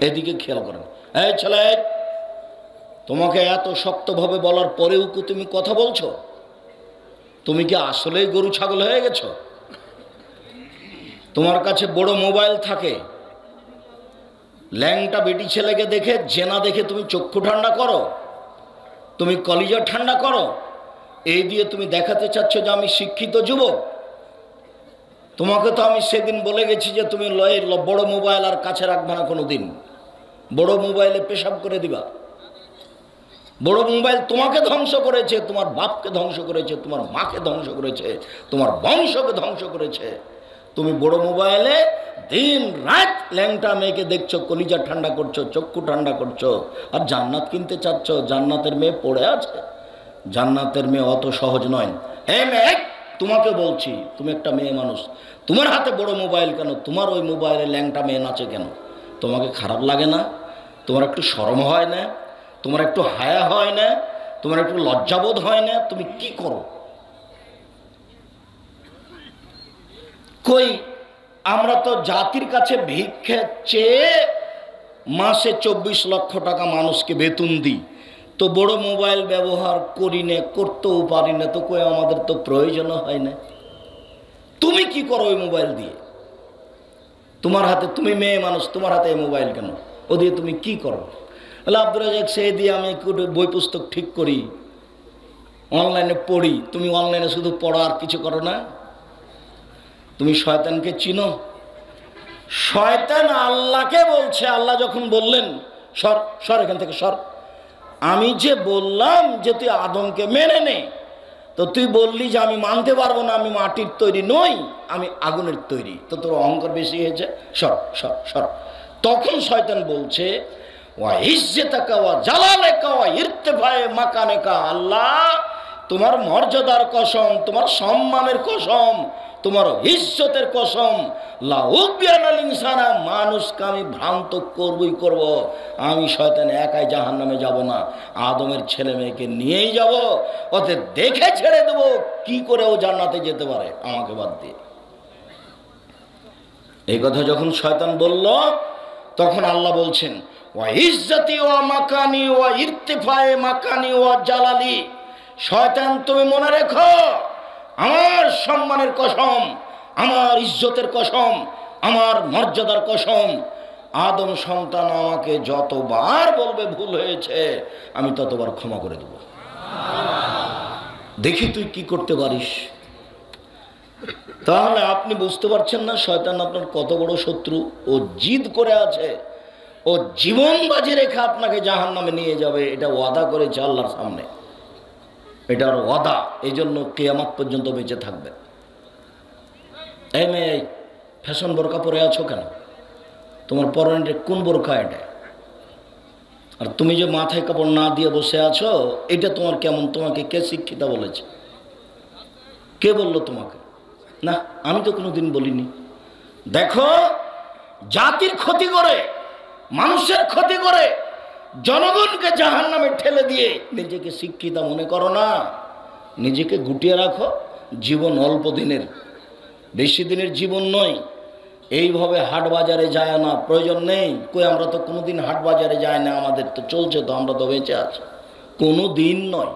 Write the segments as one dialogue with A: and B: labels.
A: এদিকে খেয়াল করেন। এই ছেলে, তোমাকে এত শক্তভাবে বলার পরেও কি তুমি কথা বলছো? তুমি কি আসলেই গরু ছাগল হয়ে গেছো? তোমার কাছে বড় মোবাইল থাকে, ল্যাংটা বেটি ছেলেকে দেখে জেনা দেখে তুমি চক্ষু ঠান্ডা করো, তুমি কলিজা ঠান্ডা করো, এই দিয়ে তুমি দেখাতে চাচ্ছ যে আমি শিক্ষিত যুবক। তোমাকে তো আমি সেদিন বলে গেছি যে তুমি বড় মোবাইল আর কাছে রাখবে না কোনো দিন, বড় মোবাইলে পেশাব করে দিবা। বড় মোবাইল তোমাকে ধ্বংস করেছে, তোমার বাপকে ধ্বংস করেছে, তোমার মাকে ধ্বংস করেছে, তোমার বংশকে ধ্বংস করেছে। তুমি বড় মোবাইলে দিন রাত ল্যাংটা মেয়েকে দেখছো, কলিজা ঠান্ডা করছো, চক্ষু ঠান্ডা করছো, আর জান্নাত কিনতে চাচ্ছ। জান্নাতের মেয়ে পড়ে আছে, জান্নাতের মেয়ে অত সহজ নয়। এই মেয়ে, তোমাকে বলছি, তুমি একটা মেয়ে মানুষ, তোমার হাতে বড় মোবাইল কেন? তোমার ওই মোবাইলে ল্যাংটা মেয়ে নাচে কেন? তোমাকে খারাপ লাগে না? তোমার একটু শরম হয় না? তোমার একটু হায়া হয় না? তোমার একটু লজ্জাবোধ হয় না? তুমি কি করো? কই, আমরা তো জাতির কাছে ভিক্ষা চেয়ে মাসে 24 লক্ষ টাকা মানুষকে বেতন দিই, তো বড় মোবাইল ব্যবহার করি না, করতেও পারি না, তো কই আমাদের তো প্রয়োজনও হয় না। তুমি কি করো ওই মোবাইল দিয়ে? তোমার হাতে, তুমি মেয়ে মানুষ, তোমার হাতে মোবাইল কেন? ও দিয়ে তুমি কি করো? বলে আব্দুর রাজাক, সেই দিয়ে আমি একটু বই পুস্তক ঠিক করি, অনলাইনে পড়ি। তুমি অনলাইনে শুধু পড়ো আর কিছু করো না? তুমি শয়তানকে চিনো? শয়তান আল্লাহকে বলছে, আল্লাহ যখন বললেন সর সর এখান থেকে সর, আমি যে বললাম যে তুই আদমকে মেনে নে, তো তুই বললি যে আমি মানতে পারবো না, আমি মাটির তৈরি নই, আমি আগুনের তৈরি, তো তোর অহংকার বেশি হয়েছে, সর সর সর। তখন শয়তান বলছে, ওয়া ইজ্জতাকা ওয়া জালালাকা ওয়া ইরতিফায়ে মাকানাকা, আল্লাহ তোমার মর্যাদার কসম, তোমার সম্মানের কসম, তোমার ইজ্জতের কসম, লা উবিয়ানাল ইনসানা, মানুষকে আমি ভ্রান্ত করবই করব। আমি শয়তান একাই জাহান্নামে যাব না, আদমের ছেলে মেয়েকে নিয়েই যাব, ওদের দেখে ছেড়ে দেবো কি করে ও জান্নাতে যেতে পারে আমাকে বাদ দিয়ে। এই কথা যখন শয়তান বলল, তখন আল্লাহ বলছেন, ওয়া ইজ্জতি ওয়া মাকানি ওয়া ইরতিফায়ে মাকানি ওয়া জালালি, শয়তান তুমি মনে রেখো, আমার সম্মানের কসম, আমার ইজ্জতের কসম, আমার মর্যাদার কসম, আদম সন্তান আমাকে যতবার বলবে ভুল হয়েছে, আমি ততবার ক্ষমা করে দেব। দেখি তুই কি করতে পারিস। তাহলে আপনি বুঝতে পারছেন না শয়তান আপনার কত বড় শত্রু? ও জিদ করে আছে, ও জীবন বাজি রেখে আপনাকে জাহান্নামে নিয়ে যাবে, এটা ওয়াদা করেছে আল্লাহর সামনে, এটার ওয়াদা। এই জন্য কিয়ামত পর্যন্ত বেঁচে থাকবে। এই মেয়ে, ফ্যাশন বোরকা পরে আছো কেন? তোমার পরনে কোন বোরকা এটা? আর তুমি যে মাথায় কাপড় না দিয়ে বসে আছো, এটা তোমার কেমন? তোমাকে কে শিক্ষিতা বলেছে? কে বললো তোমাকে? না, আমি তো কোনোদিন বলিনি। দেখো, জাতির ক্ষতি করে, মানুষের ক্ষতি করে, জনগণকে জাহান্নামে ঠেলে দিয়ে নিজেকে শিক্ষিতা মনে করো না। নিজেকে গুটিয়ে রাখো। জীবন অল্প দিনের, বেশি দিনের জীবন নয়। এইভাবে হাট বাজারে যায় না, প্রয়োজন নেই। কই, আমরা তো কোনোদিন হাট বাজারে যাই না, আমাদের তো চলছে, তো আমরা তো বেঁচে আছি। কোনো দিন নয়,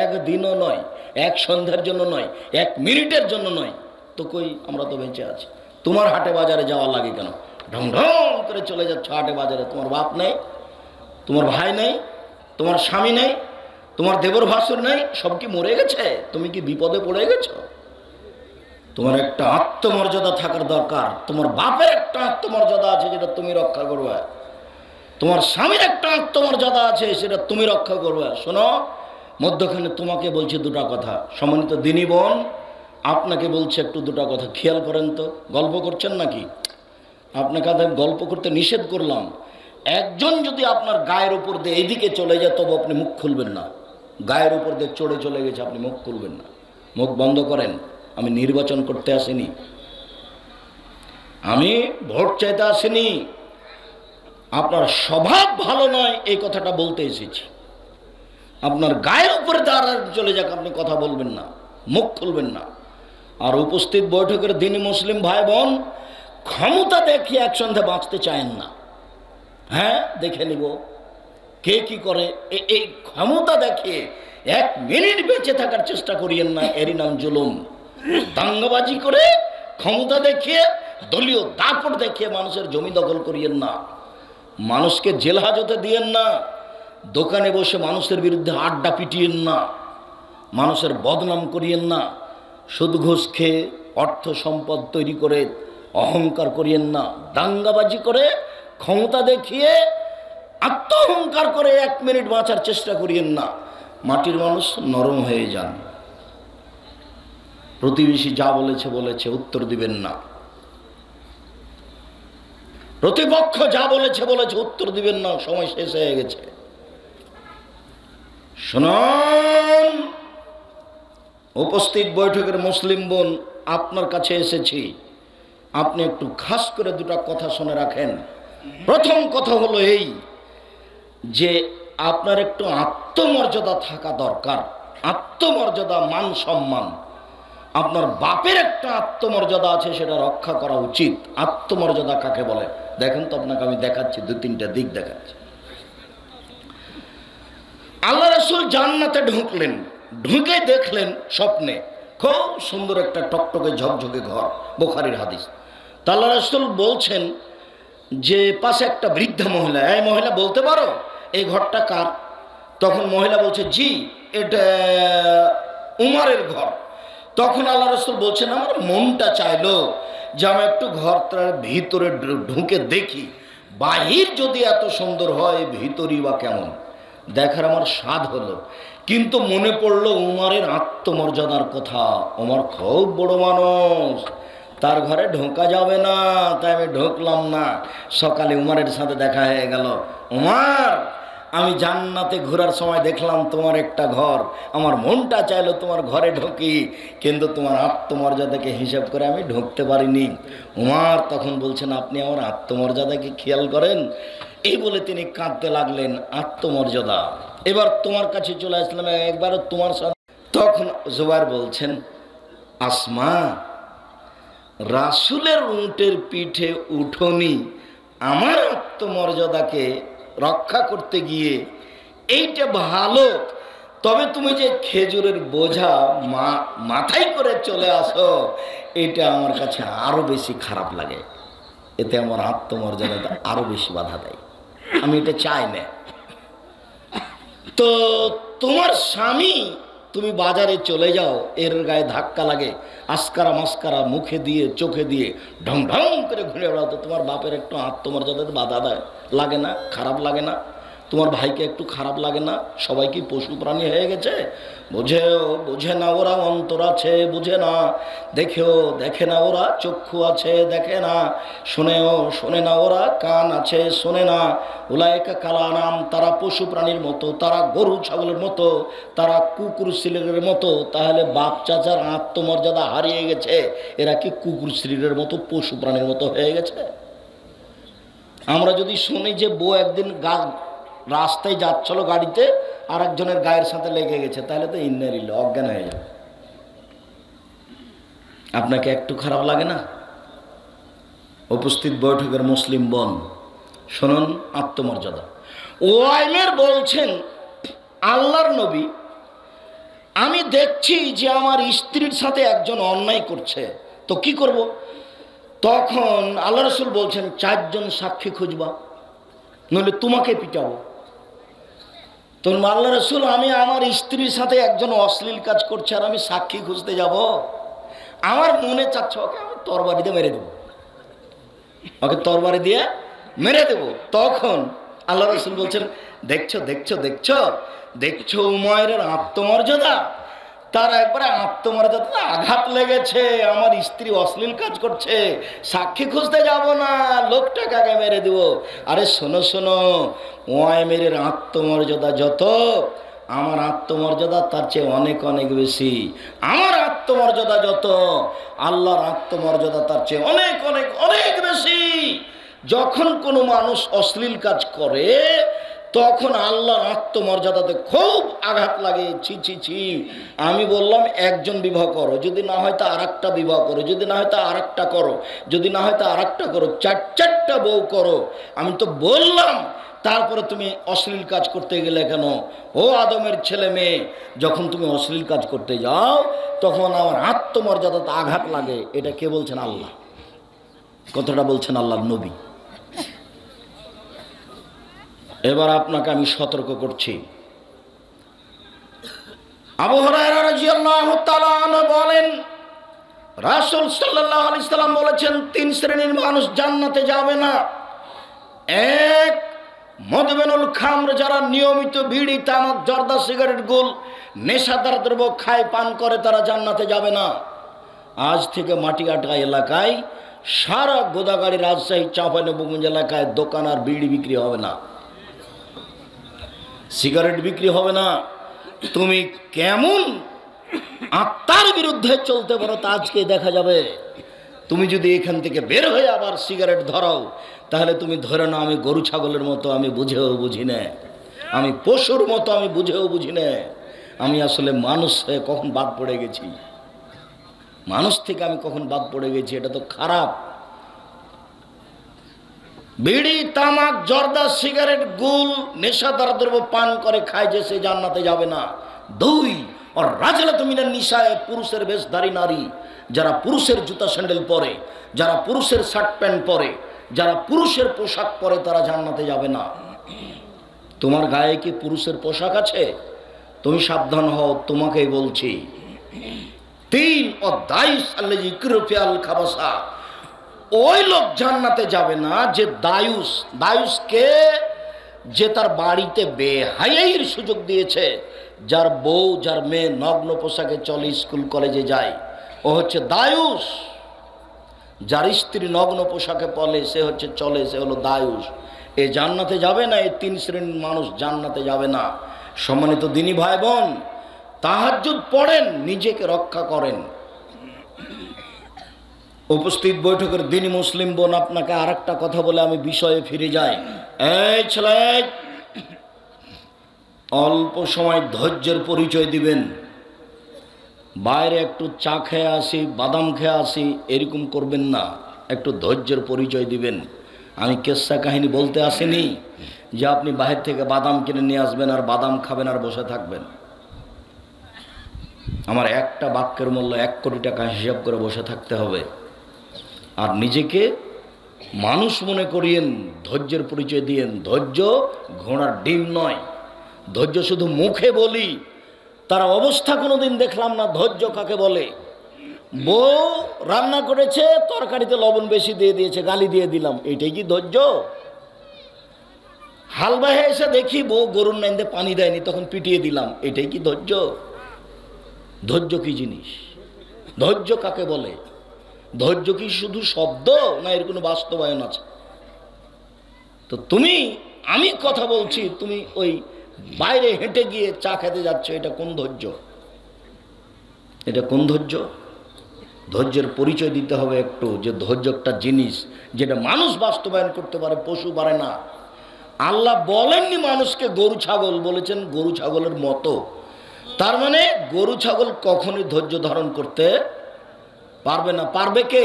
A: একদিনও নয়, এক সন্ধ্যার জন্য নয়, 1 মিনিটের জন্য নয়, তো কই আমরা তো বেঁচে আছি। তোমার হাটে বাজারে যাওয়া লাগে কেন? ঢং ঢং করে চলে যাচ্ছ হাটে বাজারে। তোমার বাপ নেই, তোমার ভাই নেই, তোমার স্বামী নেই, তোমার দেবর ভাসুর নেই, সব কি মরে গেছে? তুমি কি বিপদে পড়ে গেছো? তোমার একটা আত্মমর্যাদা থাকার দরকার। তোমার বাপের একটা আত্মমর্যাদা আছে, যেটা তুমি রক্ষা করবে। তোমার স্বামীর একটা আত্মমর্যাদা আছে, সেটা তুমি রক্ষা করবে। শোনো, মধ্যখানে তোমাকে বলছি দুটা কথা। সম্মানিত দিনী বোন, আপনাকে বলছে একটু দুটা কথা খেয়াল করেন তো। গল্প করছেন নাকি? আপনাকে গল্প করতে নিষেধ করলাম। একজন যদি আপনার গায়ের উপর দিয়ে এদিকে চলে যায়, তবে আপনি মুখ খুলবেন না। গায়ের উপর দিয়ে চড়ে চলে গেছে, আপনি মুখ খুলবেন না। মুখ বন্ধ করেন। আমি নির্বাচন করতে আসিনি, আমি ভোট চাইতে আসিনি। আপনার স্বভাব ভালো নয় এই কথাটা বলতে এসেছি। আপনার গায়ের উপরে দাঁড়া চলে যাক, আপনি কথা বলবেন না, মুখ খুলবেন না। আর উপস্থিত বৈঠকের দিনী মুসলিম ভাই বোন, ক্ষমতা দেখিয়ে একসঙ্গে বাঁচতে চায়েন না। হ্যাঁ দেখে নিব কে কি করে। এই ক্ষমতা দেখে 1 মিনিট বেঁচে থাকার চেষ্টা করিয়েন না, এরই নাম জুলুম। দাঙ্গাবাজি করে ক্ষমতা দেখিয়ে দলীয় দাপট দেখিয়ে মানুষের জমি দখল করিয়েন না, মানুষকে জেল হাজতে দিয়েন না, দোকানে বসে মানুষের বিরুদ্ধে আড্ডা পিটিয়েন না, মানুষের বদনাম করিয়েন না, সুদ ঘুষ খেয়ে অর্থ সম্পদ তৈরি করে অহংকার করিয়েন না, দাঙ্গাবাজি করে ক্ষমতা দেখিয়ে আত্ম অহংকার করে 1 মিনিট বাঁচার চেষ্টা করিয়েন না। মাটির মানুষ নরম হয়ে যান। প্রতিবেশী যা বলেছে বলেছে, উত্তর দিবেন না। প্রতিপক্ষ যা বলেছে বলেছে, উত্তর দিবেন না, সময় শেষ হয়ে গেছে। শুনুন, উপস্থিত বৈঠকের মুসলিম বোন, আপনার কাছে এসেছি, আপনি একটু খাস করে 2টা কথা শুনে রাখেন। প্রথম কথা হলো এই যে আপনার একটু আত্মমর্যাদা থাকা দরকার। আত্মমর্যাদা, মান সম্মান। আপনার বাপের একটা আত্মমর্যাদা আছে, সেটা রক্ষা করা উচিত। আত্মমর্যাদা কাকে বলে দেখেন তো, আপনাকে আমি দেখাচ্ছি, 2-3টা দিক দেখাচ্ছি। আল্লাহ রাসূল জান্নাতে ঢুকলেন, ঢুকে দেখলেন স্বপ্নে খুব সুন্দর একটা টকটকে ঝকঝকে ঘর, বুখারীর হাদিস। তা আল্লাহ রাসূল বলছেন যে পাশে একটা বৃদ্ধা মহিলা, এই মহিলা বলতে পারো এই ঘরটা কার? তখন মহিলা বলছে, জি এটা উমরের ঘর। তখন আল্লাহ রাসূল বলছেন, আমার মনটা চাইলো যে আমি একটু ঘরটার ভিতরে ঢুকে দেখি, বাহির যদি এত সুন্দর হয় ভিতরই বা কেমন, দেখার আমার স্বাদ হলো। কিন্তু মনে পড়লো উমরের আত্মমর্যাদার কথা। উমর খুব বড় মানুষ, তার ঘরে ঢোকা যাবে না, তাই আমি ঢুকলাম না। সকালে উমরের সাথে দেখা হয়ে গেল, উমর আমি জান্নাতে ঘোরার সময় দেখলাম তোমার একটা ঘর, আমার মনটা চাইলো তোমার ঘরে ঢুকি, কিন্তু তোমার আত্মমর্যাদাকে হিসাব করে আমি ঢুকতে পারিনি। উমর তখন বলছেন, আপনি আমার আত্মমর্যাদাকে খেয়াল করেন? এই বলে তিনি কাঁদতে লাগলেন। আত্মমর্যাদা। এবার তোমার কাছে চলে আসলাম, একবারও তোমার সাথে। তখন জুবাইর বলছেন, আসমা রাসূলের উটের পিঠে উঠোনি আমার আত্মমর্যাদাকে রক্ষা করতে গিয়ে এইটা ভালো, তবে তুমি যে খেজুরের বোঝা মাথায় করে চলে আসো, এটা আমার কাছে আরো বেশি খারাপ লাগে। এতে আমার আত্মমর্যাদা আরো বেশি বাধা দেয়, আমি এটা চাই না। তো তোমার স্বামী, তুমি বাজারে চলে যাও, এর গায়ে ধাক্কা লাগে, আসকারা মাস্কারা মুখে দিয়ে চোখে দিয়ে ঢং ঢং করে ঘুরে বেড়াতো, তোমার বাপের একটু আত্মমর্যাদাতে বাধা দেয় লাগে না? খারাপ লাগে না? তোমার ভাইকে একটু খারাপ লাগে না? সবাই কি পশু প্রাণী হয়ে গেছে? বুঝে না ওরা, অন্তর আছে বুঝে না, দেখে না ওরা, চক্ষু আছে দেখে না, শোনে না ওরা, কান আছে শোনে না। উলাইকা কালানাম, তারা পশু প্রাণীর মতো, তারা গরু ছাগলের মতো, তারা কুকুর শ্রীলের মতো। তাহলে বাপ চাচার আত্মমর্যাদা হারিয়ে গেছে, এরা কি কুকুর শ্রীলের মতো পশু প্রাণীর মতো হয়ে গেছে? আমরা যদি শুনি যে বউ একদিন রাস্তায় যাচ্ছিল গাড়িতে, আর একজনের গায়ের সাথে লেগে গেছে, তাহলে তো ইন্নালিল্লাহ, অজ্ঞান হয়ে যাবে। আপনাকে একটু খারাপ লাগে না? উপস্থিত বৈঠকের মুসলিম বোন, শুনুন আত্মমর্যাদা। ওয়াইমের বলছেন, আল্লাহর নবী, আমি দেখছি যে আমার স্ত্রীর সাথে একজন অন্যায় করছে, তো কি করব? তখন আল্লাহ রাসূল বলছেন, 4 জন সাক্ষী খুঁজবা, নইলে তোমাকে পিটাবো। তখন আল্লাহ রাসূল, আমি আমার স্ত্রীর সাথে একজন অশ্লীল কাজ করছে আর আমি সাক্ষী খুঁজতে যাব? আমার মনে চাচ্ছে ওকে আমি তরবারি দিয়ে মেরে দেবো, ওকে তরবারি দিয়ে মেরে দেবো। তখন আল্লাহ রাসূল বলছেন, দেখছো উমাইরের আত্মমর্যাদা, তার একবারে আত্মমর্যাদাতে আঘাত লেগেছে, আমার স্ত্রী অশ্লীল কাজ করছে, সাক্ষী খুঁজতে যাব না, লোকটাকে আগে মেরে দেব। আরে শোনো, ওয়াইমের আত্মমর্যাদা যত, আমার আত্মমর্যাদা তার চেয়ে অনেক অনেক বেশি। আমার আত্মমর্যাদা যত, আল্লাহর আত্মমর্যাদা তার চেয়ে অনেক অনেক অনেক বেশি। যখন কোনো মানুষ অশ্লীল কাজ করে, তখন আল্লাহর আত্মমর্যাদাতে খুব আঘাত লাগে। ছি ছি ছি, আমি বললাম একজন বিবাহ করো, যদি না হয় তা আর একটা বিবাহ করো, যদি না হয় তা আর একটা করো, যদি না হয় তা আর একটা করো, চারটা বউ করো। আমি তো বললাম, তারপরে তুমি অশ্লীল কাজ করতে গেলে কেন? ও আদমের ছেলে মেয়ে, যখন তুমি অশ্লীল কাজ করতে যাও তখন আমার আত্মমর্যাদাতে আঘাত লাগে। এটা কে বলছেন? আল্লাহ। কথাটা বলছেন আল্লাহর নবী। এবার আপনাকে আমি সতর্ক করছি। আবু হুরায়রা রাদিয়াল্লাহু তাআলা আনহু বলেন, রাসূল সাল্লাল্লাহু আলাইহি সাল্লাম বলেছেন, তিন শ্রেণীর মানুষ জান্নাতে যাবে না। এক, মদবেনুল খামর, যারা নিয়মিত বিড়ি, তামাক, জর্দা, সিগারেট, গুল, নেশাদার দ্রব্য খায়, পান করে, তারা জান্নাতে যাবে না। আজ থেকে মাটিয়াটা এলাকায়, সারা গোদাগাড়ি, রাজশাহী, চাঁপাইনবাবগঞ্জ এলাকায় দোকান আর বিড়ি বিক্রি হবে না, সিগারেট বিক্রি হবে না। তুমি কেমন আত্মার বিরুদ্ধে চলতে পারো তা আজকে দেখা যাবে। তুমি যদি এখান থেকে বের হয়ে আবার সিগারেট ধরাও, তাহলে তুমি ধরে না আমি গরু ছাগলের মতো, আমি বুঝেও বুঝি না, আমি পশুর মতো, আমি বুঝেও বুঝি না, আমি আসলে মানুষ হয়ে কখন বাদ পড়ে গেছি, মানুষ থেকে আমি কখন বাদ পড়ে গেছি। এটা তো খারাপ। বিড়ি, তামাক, জর্দা, সিগারেট, গুল, নেশাদার দ্রব্য পান করে খায় যে, সে জান্নাতে যাবে না। দুই, আর রাজলাতু মিনান নিসায়ে, পুরুষের বেশধারী নারী, যারা পুরুষের জুতা স্যান্ডেল পরে, যারা পুরুষের শার্ট প্যান্ট পরে, যারা পুরুষের পোশাক পরে, তারা জান্নাতে যাবে না। তোমার গায়ে কি পুরুষের পোশাক আছে? তুমি সাবধান হও, তোমাকেই বলছি। তিন, অদাইস আল্লাযী ইকরু ফিল খাবাসা, ওই লোক জান্নাতে যাবে না যে দায়ুস। দায়ুসকে, যে তার বাড়িতে বেহায়াইয়ের সুযোগ দিয়েছে, যার বউ, যার মেয়ে নগ্ন পোশাকে চলে, স্কুল কলেজে যায়, ও হচ্ছে দায়ুস। যার স্ত্রী নগ্ন পোশাকে পলে, সে হচ্ছে চলে, সে হলো দায়ুস। এ জান্নাতে যাবে না। এই তিন শ্রেণীর মানুষ জান্নাতে যাবে না। সম্মানিত দিনী ভাই বোন, তাহাজ্জুদ পড়েন, নিজেকে রক্ষা করেন। উপস্থিত বৈঠকের দিনী মুসলিম বোন, আপনাকে আর একটা কথা বলে আমি বিষয়ে ফিরে যাই। এই ছেলে, অল্প সময় ধৈর্যের পরিচয় দিবেন। বাইরে একটু চা খেয়ে আসি, বাদাম খেয়ে আসি, এরকম করবেন না। একটু ধৈর্যের পরিচয় দিবেন। আমি কেসা কাহিনী বলতে আসিনি যে আপনি বাহির থেকে বাদাম কিনে নিয়ে আসবেন আর বাদাম খাবেন আর বসে থাকবেন। আমার একটা বাক্যের মূল্য 1 কোটি টাকা হিসাব করে বসে থাকতে হবে। আর নিজেকে মানুষ মনে করিয়েন, ধৈর্যের পরিচয় দিয়েন। ধৈর্য ঘোড়ার ডিম নয়। ধৈর্য শুধু মুখে বলি, তার অবস্থা কোনোদিন দেখলাম না। ধৈর্য কাকে বলে? বউ রান্না করেছে, তরকারিতে লবণ বেশি দিয়ে দিয়েছে, গালি দিয়ে দিলাম, এটাই কি ধৈর্য? হালবাহে এসে দেখি বউ গরুর নাইন্দে পানি দেয়নি, তখন পিটিয়ে দিলাম, এটাই কি ধৈর্য? ধৈর্য কি জিনিস? ধৈর্য কাকে বলে? ধৈর্য কি শুধু শব্দ, না এর কোনো বাস্তবায়ন আছে? তো তুমি, আমি কথা বলছি, তুমি ওই বাইরে হেঁটে গিয়ে চা খেতে যাচ্ছ, এটা কোন ধৈর্য? এটা কোন ধৈর্য? ধৈর্যের পরিচয় দিতে হবে একটু, যে ধৈর্য একটা জিনিস যেটা মানুষ বাস্তবায়ন করতে পারে, পশু পারে না। আল্লাহ বলেননি মানুষকে গরু ছাগল, বলেছেন গরু ছাগলের মতো। তার মানে গরু ছাগল কখনোই ধৈর্য ধারণ করতে পারবে না। পারবে কে?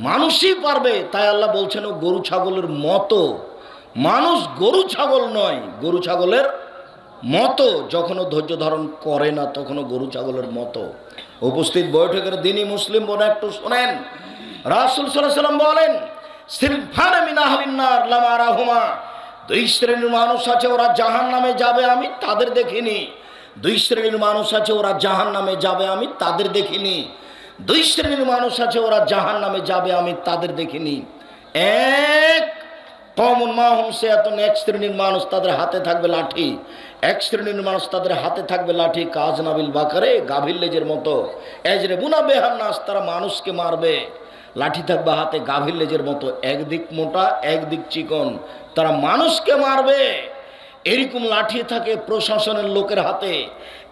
A: মানুষই পারবে। তাই আল্লাহ বলছেন ও গরু ছাগলের মতো। মানুষ গরু ছাগল নয়, গরু ছাগলের মতো। যখনও ধৈর্য ধারণ করে না, তখনও গরু ছাগলের মতো। উপস্থিত বৈঠকের দিনী মুসলিম বোন, একটু শোনেন। রাসূল সাল্লাল্লাহু আলাইহি ওয়াসাল্লাম বলেন, সিলফান মিন আহলিন নার লাম আরাহুমা, 2 শ্রেণীর মানুষ আছে, ওরা জাহান্নামে যাবে, আমি তাদের দেখিনি। 2 শ্রেণীর মানুষ আছে, ওরা জাহান্নামে যাবে, আমি তাদের দেখিনি। 2 শ্রেণীর মানুষ আছে, ওরা জাহান্নামে যাবে, আমি তাদের দেখিনি। এক, কওমুন মাহুম সিয়াতুন, 1 শ্রেণীর মানুষ, তাদের হাতে থাকবে লাঠি। 1 শ্রেণীর মানুষ, তাদের হাতে থাকবে লাঠি, কাজনাবিল বাকারে, গাভীর লেজের মতো। এজরিবুনা বিহান নাস, তারা মানুষকে মারবে। লাঠি থাকবে হাতে, গাভীর লেজের মতো, একদিক মোটা একদিক চিকন, তারা মানুষকে মারবে। এরকম লাঠি থাকে প্রশাসনের লোকের হাতে,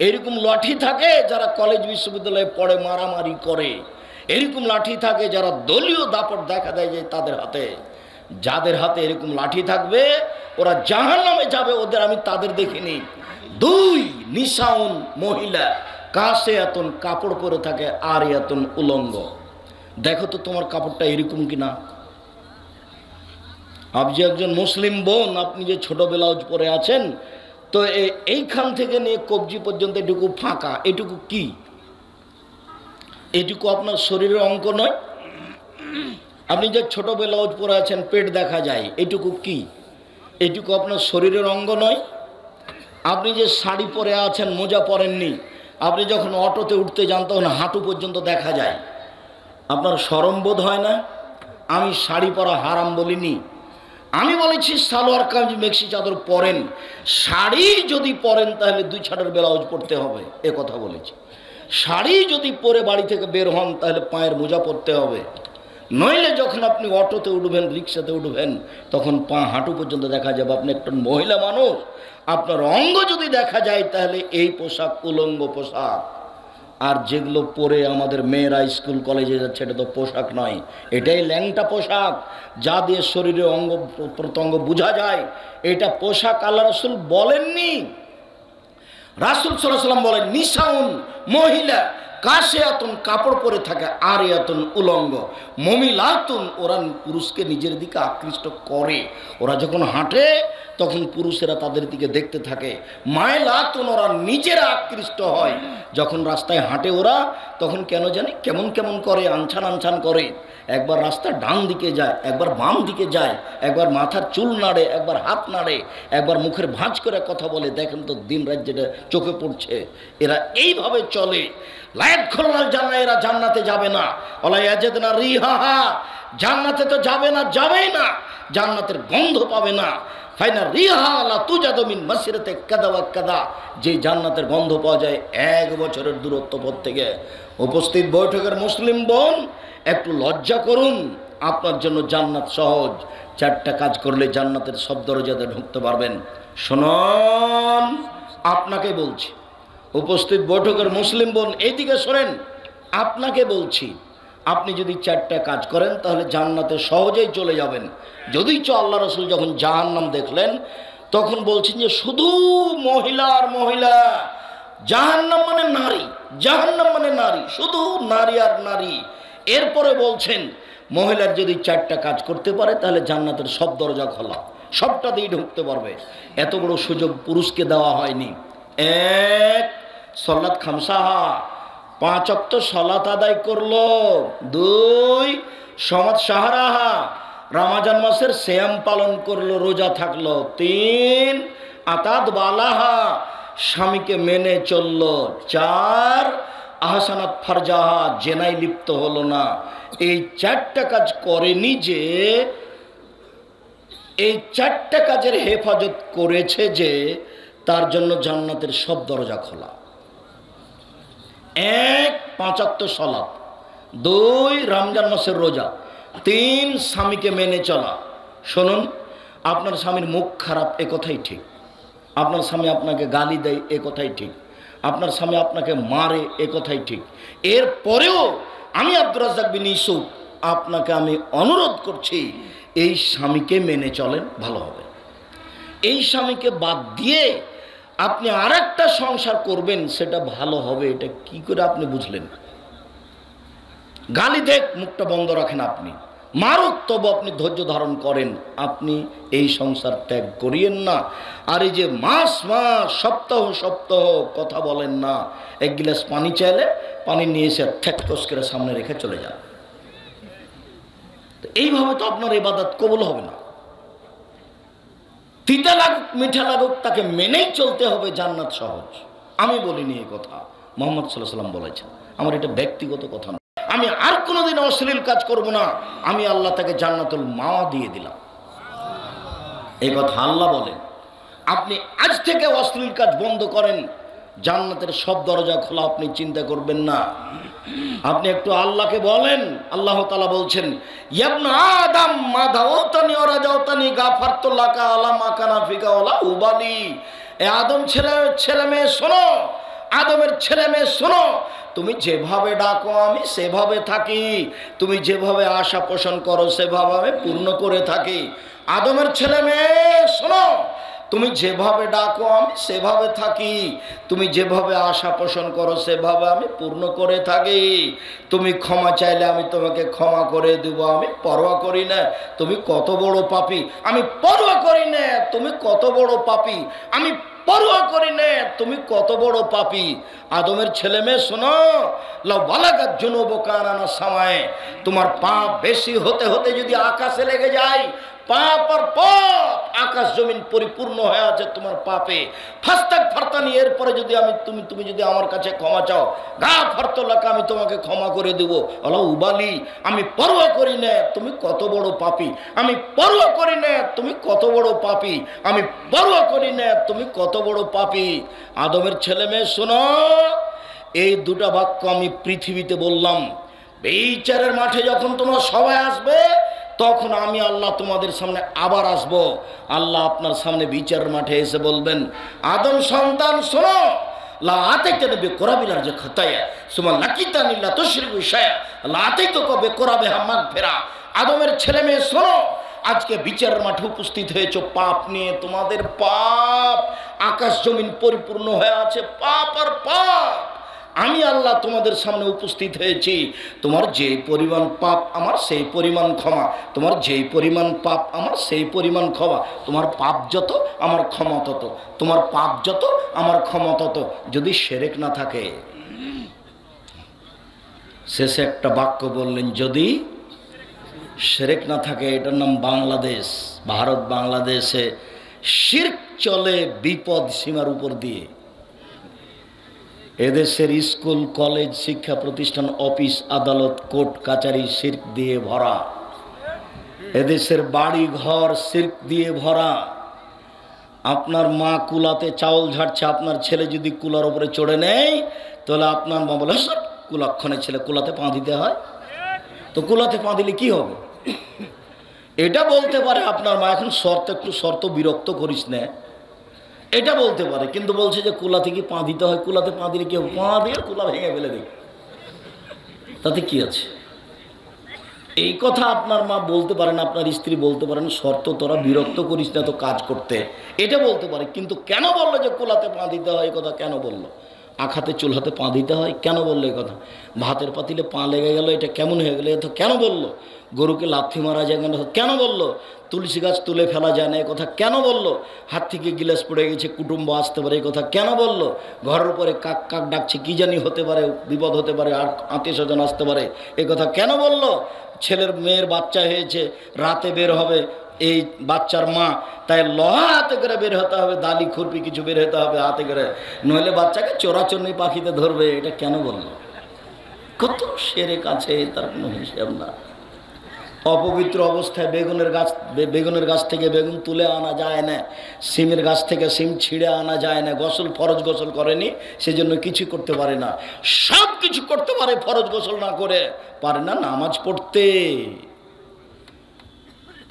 A: এরকম লাঠি থাকে যারা কলেজ বিশ্ববিদ্যালয়ে পড়ে মারামারি করে, এরকম লাঠি থাকে যারা দলীয় দাপট দেখা দেয় যে তাদের হাতে। যাদের হাতে এরকম লাঠি থাকবে, ওরা জাহান্নামে যাবে, ওদের আমি তাদের দেখিনি। 2 নিসাউন মহিলা কাসিয়াতুন কাপড় পরে থাকে, আরিয়াতুন উলঙ্গ। দেখো তো তোমার কাপড়টা এরকম কিনা। আপনি যে একজন মুসলিম বোন, আপনি যে ছোট ব্লাউজ পরে আছেন, তো এইখান থেকে নিয়ে কবজি পর্যন্ত এটুকু ফাঁকা, এটুকু কি? এটুকু আপনার শরীরের অঙ্গ নয়? আপনি যে ছোট ব্লাউজ পরে আছেন, পেট দেখা যায়, এটুকু কি? এটুকু আপনার শরীরের অঙ্গ নয়? আপনি যে শাড়ি পরে আছেন, মোজা পরেননি, আপনি যখন অটোতে উঠতে যান তখন হাঁটু পর্যন্ত দেখা যায়, আপনার শরম বোধ হয় না? আমি শাড়ি পরা হারাম বলিনি, আমি বলেছি সালোয়ার কামিজ মেক্সি চাদর পরেন। শাড়ি যদি পরেন তাহলে 2 ছাড়ের ব্লাউজ পরতে হবে, এ কথা বলেছি। শাড়ি যদি পরে বাড়ি থেকে বের হন তাহলে পায়ের মোজা পরতে হবে। নইলে যখন আপনি অটোতে উঠবেন, রিক্সাতে উঠবেন, তখন পা হাঁটু পর্যন্ত দেখা যাবে। আপনি একটা মহিলা মানুষ, আপনার অঙ্গ যদি দেখা যায় তাহলে এই পোশাক উলঙ্গ পোশাক। আর যেগুলো পরে আমাদের মেয়েরা স্কুল কলেজে যাচ্ছে, এটা তো পোশাক নয়, এটাই ল্যাংটা পোশাক, যা দিয়ে শরীরে অঙ্গ প্রত্যঙ্গ বোঝা যায়। এটা পোশাক আল্লাহ রাসূল বলেননি। রাসূল সাল্লাল্লাহু আলাইহি ওয়াসাল্লাম বলেন নিসাউন মহিলা কাসিয়াতুন কাপড় পরে থাকে, আরিয়াতুন উলঙ্গ। মমিলাতুন ওরা পুরুষকে নিজের দিকে আকৃষ্ট করে, ওরা যখন হাঁটে তখন পুরুষেরা তাদের দিকে দেখতে থাকে। মাইলাতুন ওরা নিজেরা আকৃষ্ট হয়, যখন রাস্তায় হাঁটে ওরা তখন কেন জানি কেমন কেমন করে, আনছান আনছান করে। একবার রাস্তা ডান দিকে যায়, একবার বাম দিকে যায়, একবার মাথার চুল নাড়ে, একবার হাত নাড়ে, একবার মুখের ভাঁজ করে কথা বলে। দেখেন তো দিন রাত যেটা চোখে পড়ছে, এরা এইভাবে চলে। লায়াত খোলাল জান্নাত, এরা জান্নাতে যাবে না। ওলা ইয়াজিদনা রিহাহা, জান্নাতে তো যাবে না, যাবেই না, জান্নাতের গন্ধ পাবে না। ফাইনা রিহা লা তুজাদু মিন মাসিরাতে কাদা ওয়া কাদা, যে জান্নাতের গন্ধ পাওয়া যায় 1 বছরের দূরত্ব পথ থেকে। উপস্থিত বৈঠকের মুসলিম বোন, একটু লজ্জা করুন, আপনার জন্য জান্নাত সহজ। 4টা কাজ করলে জান্নাতের সব দরজাতে ঢুকতে পারবেন। শুনুন, আপনাকে বলছি, উপস্থিত বৈঠকের মুসলিম বোন এইদিকে শোনেন, আপনাকে বলছি, আপনি যদি 4টা কাজ করেন তাহলে জান্নাতে সহজেই চলে যাবেন। যদি আল্লাহ রাসূল যখন জাহান্নাম দেখলেন তখন বলছেন যে শুধু মহিলা আর মহিলা, জাহান্নাম মানে নারী, জাহান্নাম মানে নারী, শুধু নারী আর নারী। এরপরে বলছেন মহিলার যদি 4টা কাজ করতে পারে তাহলে জান্নাতের সব দরজা খোলা, সবটা দিয়ে ঢুকতে পারবে। এত বড় সুযোগ পুরুষকে দেওয়া হয়নি। 1 সলাত খামসাহা, 5 ওয়াক্ত সালাত আদায় করলো। 2 সমাজ সাহারাহা, রমজান মাসের সিয়াম পালন করলো, রোজা থাকলো। 3 আতাদ বালাহা, স্বামীকে মেনে চললো। 4 আহসানাত ফারজাহা, জেনায় লিপ্ত হলো না। এই 4টা কাজ করেনি, যে এই 4টা কাজের হেফাজত করেছে, যে তার জন্য জান্নাতের সব দরজা খোলা। 1 5 ওয়াক্ত সালাত, 2 রমজান মাসের রোজা, 3 স্বামীকে মেনে চলা। শুনুন, আপনার স্বামীর মুখ খারাপ, এ কথাই ঠিক। আপনার স্বামী আপনাকে গালি দেয়, এ কথাই ঠিক। আপনার স্বামী আপনাকে মারে, এ কথাই ঠিক। এরপরেও আমি আব্দুর রাজ্জাক বিন ইউসুফ আপনাকে আমি অনুরোধ করছি, এই স্বামীকে মেনে চলেন, ভালো হবে। এই স্বামীকে বাদ দিয়ে আপনি আরেকটা সংসার করবেন, সেটা ভালো হবে। এটা কি করে আপনি বুঝলেন? গালি দেখ, মুখটা বন্ধ রাখেন, আপনি মারুক, তবু আপনি ধৈর্য ধারণ করেন, আপনি এই সংসার ত্যাগ করিয়েন না। আর এই যে মাস মাস সপ্তাহ সপ্তাহ কথা বলেন না, 1 গ্লাস পানি চাইলে পানি নিয়ে এসে ঠেকস করে সামনে রেখে চলে যান। এইভাবে তো আপনার ইবাদত কবুল হবে না। তিতা লাগুক মিঠা লাগুক, তাকে মেনেই চলতে হবে, জান্নাত সহজ। আমি বলিনি এই কথা, মুহাম্মদ সাল্লাল্লাহু আলাইহি ওয়াসাল্লাম বলেছেন। আমার এটা ব্যক্তিগত কথা না। আমি আর কোনোদিন অশ্লীল কাজ করব না, আমি আল্লাহ তাকে জান্নাতুল মাওয়া দিয়ে দিলাম, এই কথা আল্লাহ বলেন। আপনি আজ থেকে অশ্লীল কাজ বন্ধ করেন, জান্নাতের সব দরজা খোলা, আপনি চিন্তা করবেন না। আপনি একটু আল্লাহকে বলেন, আল্লাহ তাআলা বলছেন, ইবনা আদম মা দাওতানি ওয়া রাজাওতানি গাফারতু লাকা আলা মা কানা ফিকা ওয়ালা উবালি। এ আদম ছেলে মেয়ে শোনো, আদমের ছেলে মেয়ে শোনো, তুমি যেভাবে ডাকো আমি সেভাবে থাকি, তুমি যেভাবে আশা পোষণ করো সেভাবে আমি পূর্ণ করে থাকি। আদমের ছেলে মেয়ে শোনো, তুমি যেভাবে ডাকো আমি সেভাবে থাকি, তুমি যেভাবে আশা পোষণ করো সেভাবে আমি পূর্ণ করে থাকি। তুমি ক্ষমা চাইলে আমি তোমাকে ক্ষমা করে দেব, আমি পরোয়া করি না তুমি কত বড় পাপী, আমি পরোয়া করি না তুমি কত বড় পাপী, আমি পরোয়া করি না তুমি কত বড় পাপী। আদমের ছেলে মেয়ে শোনো, লাউ বালাগাত যুনুবুকা আনানা সামায়ে, তোমার পাপ বেশি হতে হতে যদি আকাশে লেগে যায়, পাপ আর পাপ, আকাশ জমিন পরিপূর্ণ হয়ে আছে তোমার পাপে, ফাস্তাক ফারতানি, এরপরে যদি আমি তুমি যদি আমার কাছে ক্ষমা চাও, গা ফারতলাকে, আমি তোমাকে ক্ষমা করে দেব। আল্লাহ উবালি, আমি পরোয়া করি না তুমি কত বড় পাপী, আমি পরোয়া করি না তুমি কত বড় পাপী, আমি পরোয়া করি না তুমি কত বড় পাপী। আদমের ছেলে মেয়ে শোনো, এই দুটা বাক্য আমি পৃথিবীতে বললাম। বিচারের মাঠে যখন তোমরা সবাই আসবে, তখন আমি আল্লাহ তোমাদের সামনে আবার আসব। আল্লাহ আপনার সামনে বিচারের মাঠে এসে বলবেন, আদম সন্তান শোনো, লা আতাইতা বিকুরাবিলার যে খাতায়া সুমা লাকিতানি লা তুশরিকু শায়া লা আতাইতুকা বিকুরাবিহা মাগফিরা। আদমের ছেলে মেয়ে শোনো, আজকে বিচারের মাঠে উপস্থিত হয়েছে পাপ নিয়ে। তোমাদের পাপ আকাশ জমিন পরিপূর্ণ হয়ে আছে, পাপ আর পাপ। আমি আল্লাহ তোমাদের সামনে উপস্থিত হয়েছি, তোমার যে পরিমাণ পাপ আমার সেই পরিমাণ ক্ষমা, তোমার যেই পরিমাণ পাপ আমার সেই পরিমাণ ক্ষমা, তোমার পাপ যত আমার ক্ষমা তত, তোমার পাপ যত আমার ক্ষমা তত, যদি শিরক না থাকে। শেষে একটা বাক্য বললেন, যদি শিরক না থাকে। এটার নাম বাংলাদেশ। ভারত বাংলাদেশে শিরক চলে বিপদ সীমার উপর দিয়ে। এদেশের স্কুল কলেজ শিক্ষা প্রতিষ্ঠান অফিস আদালত কোর্ট কাচারি শিরক দিয়ে ভরা, এদেশের বাড়ি ঘর শিরক দিয়ে ভরা। আপনার মা কুলাতে চাউল ঝাড়ছে, আপনার ছেলে যদি কুলার উপরে চড়ে নেয়, তাহলে আপনার মা বলে সব কুলাক্ষণে ছেলে কুলাতে পা দিতে হয়, তো কুলাতে পা দিলে কি হবে? এটা বলতে পারে আপনার মা, এখন একটু শর্ত বিরক্ত করিস না, এটা বলতে পারে। কিন্তু বলছে যে কুলাতে কি পা দিতে হয়, কুলাতে পা দিলে কি হবে? পা দিয়ে কুলা ভেঙে ফেলে দেয়, তাতে কি আছে? এই কথা আপনার মা বলতে পারেন, আপনার স্ত্রী বলতে পারেন, শর্ত তোরা বিরক্ত করিস না তো কাজ করতে, এটা বলতে পারে। কিন্তু কেন বললো যে কুলাতে পা দিতে হয়, এই কথা কেন বললো? আখাতে চুলহাতে পা দিতে হয় কেন বললো এই কথা? ভাতের পাতিলে পা লেগে গেল, এটা কেমন হয়ে গেলো, এটা কেন বললো? গরুকে লাথি মারা যায় কেন বললো? তুলসী গাছ তুলে ফেলা যায় না, এই কথা কেন বললো? হাত থেকে গিলাস পড়ে গেছে, কুটুম্ব আসতে পারে, এই কথা কেন বললো? ঘরের উপরে কাক কাক ডাকছে, কি জানি হতে পারে, বিপদ হতে পারে, আর আত্মীয় স্বজন আসতে পারে, এই কথা কেন বললো? ছেলের মেয়ের বাচ্চা হয়েছে, রাতে বের হবে এই বাচ্চার মা, তাই লোহা হাতে করে বের হতে হবে, দালি খুরপি কিছু বের হতে হবে হাতে করে, নইলে বাচ্চাকে চোরাচুরনি পাখিতে ধরবে, এটা কেন বললো? কত শিরক আছে, তার কোনো হিসাব না। অপবিত্র অবস্থায় বেগুনের গাছ থেকে বেগুন তুলে আনা যায় না, সিমের গাছ থেকে সিম ছিঁড়ে আনা যায় না। ফরজ গোসল করেনি, সেজন্য কিছু করতে পারে না। সব কিছু করতে পারে, ফরজ গোসল না করে পারে না নামাজ পড়তে,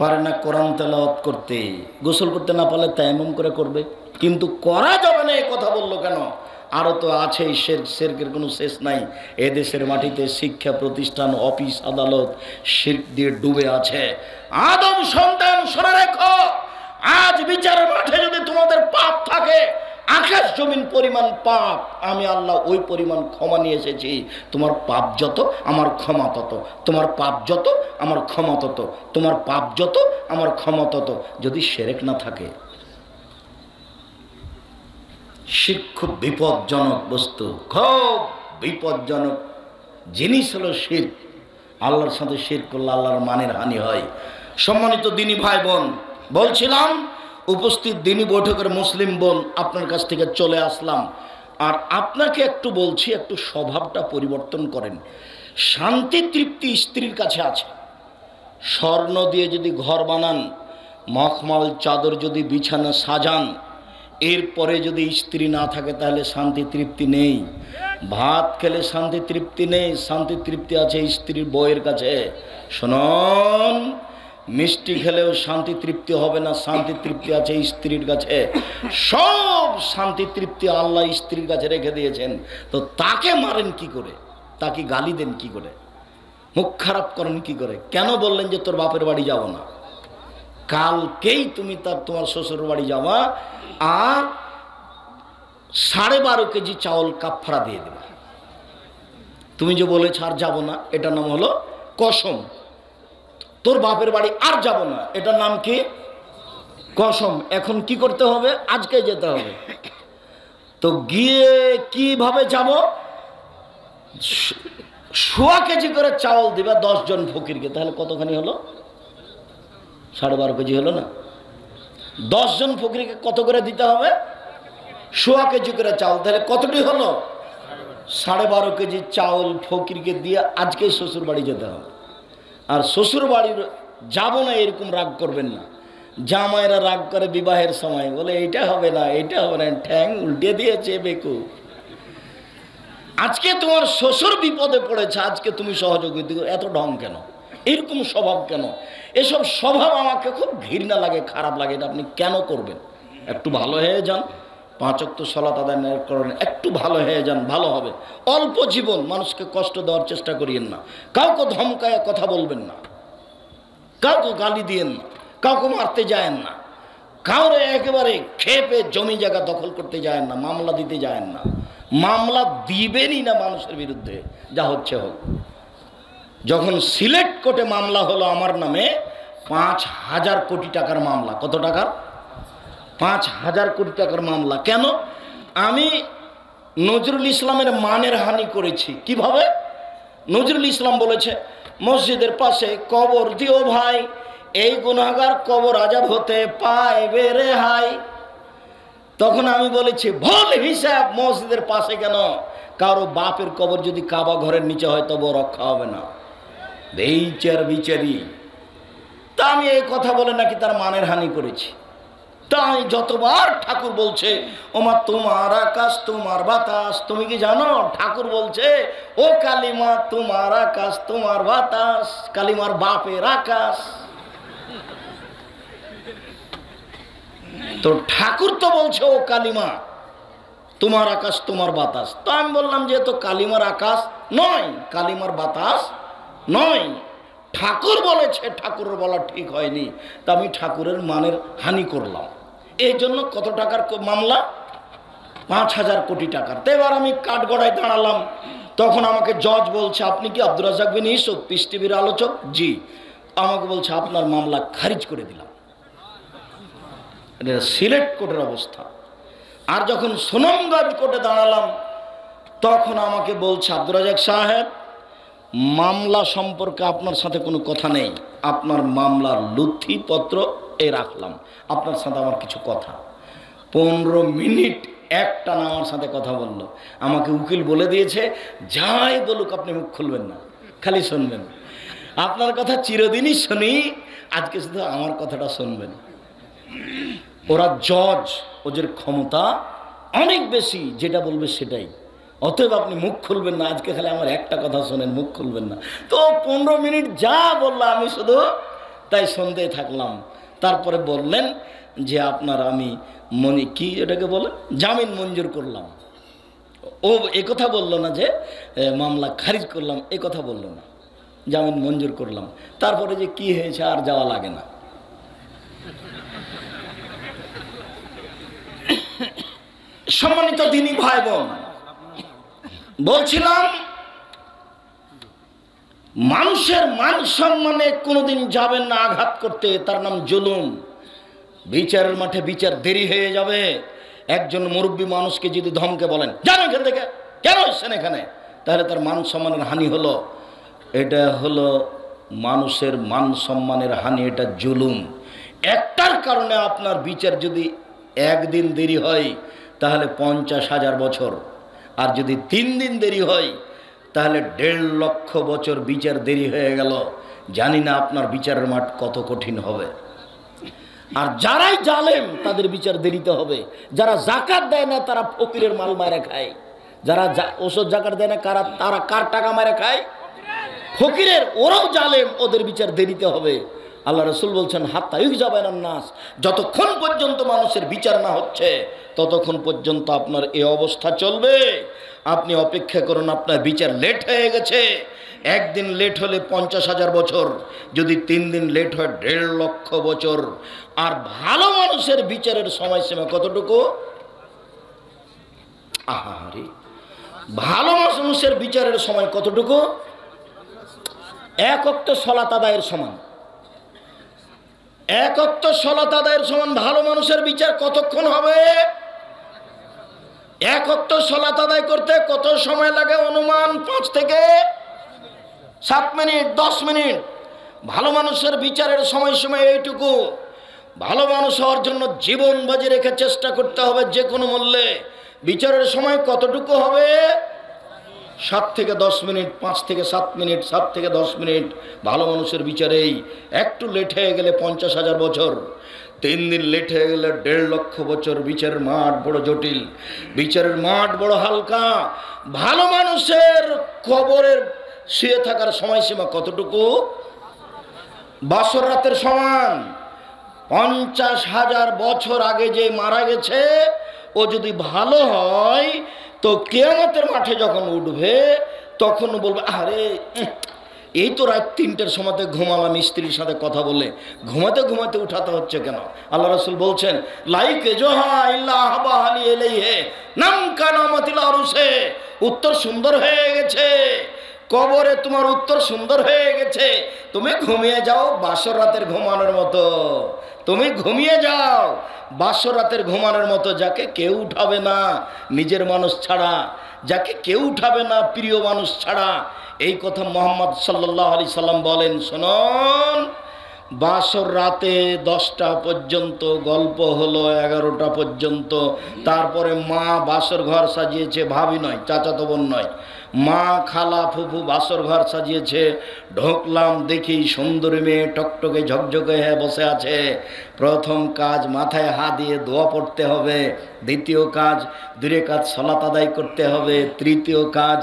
A: পারে না কোরআন তেলাওয়াত করতে, গোসল করতে না পারলে তায়াম্মুম করে করবে, কিন্তু করা যাবে না। এই কথা বললো কেন? আরও তো আছে শিরকের কোনো শেষ নাই। এদেশের মাটিতে শিক্ষা প্রতিষ্ঠান অফিস আদালত শিরক দিয়ে ডুবে আছে। আদম সন্তান শুনে রেখো, আজ বিচারের মাঠে যদি তোমাদের পাপ থাকে, আকাশ জমিন পরিমাণ পাপ, আমি আল্লাহ ওই পরিমাণ ক্ষমা নিয়ে এসেছি। তোমার পাপ যত আমার ক্ষমা তত, তোমার পাপ যত আমার ক্ষমা তত, তোমার পাপ যত আমার ক্ষমা তত, যদি শিরক না থাকে। শিরক খুব বিপজ্জনক বস্তু, খুব বিপজ্জনক জিনিস হলো শিরক। আল্লাহর সাথে শিরক করলে আল্লাহর মানের হানি হয়। সম্মানিত দিনী ভাই বোন, বলছিলাম উপস্থিত দিনী বৈঠকের মুসলিম বোন, আপনার কাছ থেকে চলে আসলাম, আর আপনাকে একটু বলছি, একটু স্বভাবটা পরিবর্তন করেন। শান্তি তৃপ্তি স্ত্রীর কাছে আছে। স্বর্ণ দিয়ে যদি ঘর বানান, মখমল চাদর যদি বিছানা সাজান, এরপরে যদি স্ত্রী না থাকে তাহলে শান্তি তৃপ্তি নেই। ভাত খেলে শান্তি তৃপ্তি নেই, শান্তি তৃপ্তি আছে স্ত্রীর বউয়ের কাছে। শুনুন, মিষ্টি খেলেও শান্তি তৃপ্তি হবে না, শান্তি তৃপ্তি আছে স্ত্রীর কাছে। সব শান্তি তৃপ্তি আল্লাহ স্ত্রীর কাছে রেখে দিয়েছেন, তো তাকে মারেন কি করে? তাকে গালি দেন কি করে? মুখ খারাপ করেন কি করে? কেন বললেন যে তোর বাপের বাড়ি যাব না? কালকেই তুমি তোমার শ্বশুর বাড়ি যাবা, আর 12.5 কেজি চাউল কাফারা দিয়ে দেবা। তুমি যে বলেছ আর যাব না, এটার নাম হলো কসম। তোর বাপের বাড়ি আর যাব না, এটার নাম কি? কসম। এখন কি করতে হবে? আজকে যেতে হবে। তো গিয়ে কিভাবে যাব? 1.25 কেজি করে চাউল দিবা 10 জন ফকিরকে। তাহলে কতখানি হলো? 12.5 কেজি হলো না? 10 জন ফকিরকে কত করে দিতে হবে? 1.25 কেজি করে চাউল। তাহলে কতটি হলো? 12.5 কেজি চাউল ফকিরকে দিয়ে আজকে শ্বশুর বাড়ি যেতে হবে। আর শ্বশুর বাড়ির যাব না এরকম রাগ করবেন না। জামাইরা রাগ করে বিবাহের সময়, বলে এইটা হবে না, এইটা হবে না, ঠ্যাং উল্টে দিয়েছে বেকু। আজকে তোমার শ্বশুর বিপদে পড়েছে, আজকে তুমি সহযোগিতা করো। এত ঢং কেন? এরকম স্বভাব কেন? এসব স্বভাব আমাকে খুব ঘৃণা লাগে, খারাপ লাগে। এটা আপনি কেন করবেন? একটু ভালো হয়ে যান, 5 ওয়াক্ত সালাত আদায় করেন, একটু ভালো হয়ে যান, ভালো হবে। অল্প জীবন, মানুষকে কষ্ট দেওয়ার চেষ্টা করিয়েন না। কাউকে ধমকায় কথা বলবেন না, কাউকে গালি দিয়েন না, কাউকে মারতে যায়েন না, কাউরে একেবারে খেপে জমি জায়গা দখল করতে যায়েন না, মামলা দিতে যায়েন না। মামলা দিবেনই না মানুষের বিরুদ্ধে, যা হচ্ছে হোক। যখন সিলেট কোর্টে মামলা হলো আমার নামে 5,000 কোটি টাকার মামলা। কত টাকার? 5,000 কোটি টাকার মামলা। কেন? আমি নজরুল ইসলামের মানের হানি করেছি। কিভাবে? নজরুল ইসলাম বলেছে, মসজিদের পাশে কবর দিও ভাই, এই গুনাহগার কবর আজাব হতে পাইবে রেহাই। তখন আমি বলেছি, ভুল হিসাব, মসজিদের পাশে কেন? কারো বাপের কবর যদি কাবা ঘরের নিচে হয় তবু রক্ষা হবে না। বেচার বিচারি। তা আমি এই কথা বলে নাকি তার মানের হানি করেছি। তাই যতবার ঠাকুর বলছে, ওমা তোমার আকাশ তোমার বাতাস, তুমি কি জানো ঠাকুর বলছে, ও কালিমা তোমার আকাশ তোমার বাতাস, কালিমার বাপের আকাশ। তো ঠাকুর তো বলছে ও কালিমা তোমার আকাশ তোমার বাতাস। তো আমি বললাম যে তো কালিমার আকাশ নয়, কালিমার বাতাস নয়, ঠাকুর বলেছে, ঠাকুরের বলা ঠিক হয়নি। তা আমি ঠাকুরের মানের হানি করলাম। এই জন্য কত টাকার মামলা? 5,000 কোটি টাকার। তো এবার আমি কাঠগড়ায় দাঁড়ালাম। তখন আমাকে জজ বলছে, আপনি কি আব্দুর রাজ্জাক বিন ইউসুফ, পিস টিভির আলোচক? জি। আমাকে বলছে, আপনার মামলা খারিজ করে দিলাম। এটা সিলেট কোর্টের অবস্থা। আর যখন সুনামগঞ্জ কোর্টে দাঁড়ালাম, তখন আমাকে বলছে, আব্দুর রাজ্জাক সাহেব, মামলা সম্পর্কে আপনার সাথে কোনো কথা নেই, আপনার মামলার নথিপত্র রাখলাম, আপনার সাথে আমার কিছু কথা। 15 মিনিট একটানা আমার সাথে কথা বললো। আমাকে উকিল বলে দিয়েছে, যাই বলুক আপনি মুখ খুলবেন না, খালি শুনবেন। আপনার কথা চিরদিনই শুনি, আজকে শুধু আমার কথাটা শুনবেন। ওরা জজ, ওদের ক্ষমতা অনেক বেশি, যেটা বলবে সেটাই। অতএব আপনি মুখ খুলবেন না, আজকে খালি আমার একটা কথা শোনেন, মুখ খুলবেন না। তো 15 মিনিট যা বললো আমি শুধু তাই শুনতে থাকলাম। তারপরে বললেন যে আপনার আমি কি এটাকে বলে জামিন মঞ্জুর করলাম। ও একথা বললো না যে মামলা খারিজ করলাম, একথা বললো না, জামিন মঞ্জুর করলাম। তারপরে যে কি হয়েছে আর যাওয়া লাগে না। সম্মানিত দিনী ভাই বোন, বলছিলাম মানুষের মান সম্মানে কোনোদিন যাবেন না আঘাত করতে, তার নাম জুলুম। বিচারের মাঠে বিচার দেরি হয়ে যাবে। একজন মুরব্বী মানুষকে যদি ধমকে বলেন, জানো এখান থেকে, কেন এসছেন এখানে, তাহলে তার মান সম্মানের হানি হলো। এটা হলো মানুষের মান সম্মানের হানি, এটা জুলুম। একটার কারণে আপনার বিচার যদি একদিন দেরি হয় তাহলে 50,000 বছর, আর যদি 3 দিন দেরি হয় তাহলে 1.5 লক্ষ বছর বিচার দেরি হয়ে গেল। জানি না আপনার বিচারের মাঠ কত কঠিন হবে। আর যারাই জালেম তাদের বিচার দেরিতে হবে। যারা জাকাত দেয় না তারা ফকিরের মাল মারে খায়। যারা ওষুধ জাকাত দেয় না তারা কার টাকা মারে খায়? ফকিরের। ওরাও জালেম, ওদের বিচার দেরিতে হবে। আল্লাহ রসুল বলছেন, হাত্তা ইউজাবানান নাস, যতক্ষণ পর্যন্ত মানুষের বিচার না হচ্ছে ততক্ষণ পর্যন্ত আপনার এই অবস্থা চলবে। আপনি অপেক্ষা করুন, আপনার বিচার লেট হয়ে গেছে, একদিন লেট হলে 50,000 বছর, যদি 3 দিন লেট হয় 1.5 লক্ষ বছর। আর ভালো মানুষের বিচারের সময়সীমা কতটুকু? আহারে, ভালো মানুষের বিচারের সময় কতটুকু? 1 ওয়াক্ত সালাত আদায়ের সমান। 1 ওয়াক্ত সালাত আদায়ের সমান ভালো মানুষের বিচার কতক্ষণ হবে? 1 ওয়াক্ত সালাত আদায় করতে কত সময় লাগে? অনুমান 5 থেকে 7 মিনিট, 10 মিনিট। ভালো মানুষের বিচারের সময়সীমা এইটুকু। ভালো মানুষ হওয়ার জন্য জীবন বাজি রেখে চেষ্টা করতে হবে যে কোনো মূল্যে। বিচারের সময় কতটুকু হবে? 7 থেকে 10 মিনিট, 5 থেকে 7 মিনিট, 7 থেকে 10 মিনিট। ভালো মানুষের বিচারেই একটু লেট হয়ে গেলে 50,000 বছর, 3 দিন লেট হয়ে গেলে 1.5 লক্ষ বছর। বিচারের মাঠ বড় জটিল, বিচারের মাঠ বড় হালকা। ভালো মানুষের কবরের শুয়ে থাকার সময়সীমা কতটুকু? বাসর রাতের সমান। 50,000 বছর আগে যে মারা গেছে ও যদি ভালো হয় তো কিয়ামতের মাঠে যখন উঠবে তখন বলবে, আরে এই তো রাত 3টের সময়তে ঘুমালাম স্ত্রীর সাথে কথা বলে, ঘুমাতে ঘুমাতে উঠাতে হচ্ছে কেন? আল্লাহ রাসূল বলছেন, লাইকে জোহা ইল্লা হাবাহালি এলাইহে নাম কানামাতিল আরুসে। উত্তর সুন্দর হয়ে গেছে, কবরে তোমার উত্তর সুন্দর হয়ে গেছে, তুমি ঘুমিয়ে যাও বাসর রাতের ঘুমানোর মতো। তুমি ঘুমিয়ে যাও বাসর রাতের ঘুমানোর মতো, যাকে কেউ উঠাবে না নিজের মানুষ ছাড়া, যাকে কেউ উঠাবে না প্রিয় মানুষ ছাড়া। এই কথা মুহাম্মদ সাল্লাল্লাহু আলাইহি সাল্লাম বলেন। শুনুন, বাসর রাতে 10টা পর্যন্ত গল্প হলো, 11টা পর্যন্ত। তারপরে মা বাসর ঘর সাজিয়েছে, ভাবি নয়, চাচাতো বোন নয়, মা খালা ফুফু বাসর ঘর সাজিয়েছে। ঢুকলাম, দেখি সুন্দরী মেয়ে টকটকে ঝকঝকে হয়ে বসে আছে। প্রথম কাজ মাথায় হাত দিয়ে দোয়া পড়তে হবে। দ্বিতীয় কাজ 2 রাকাত সালাত আদায় করতে হবে। তৃতীয় কাজ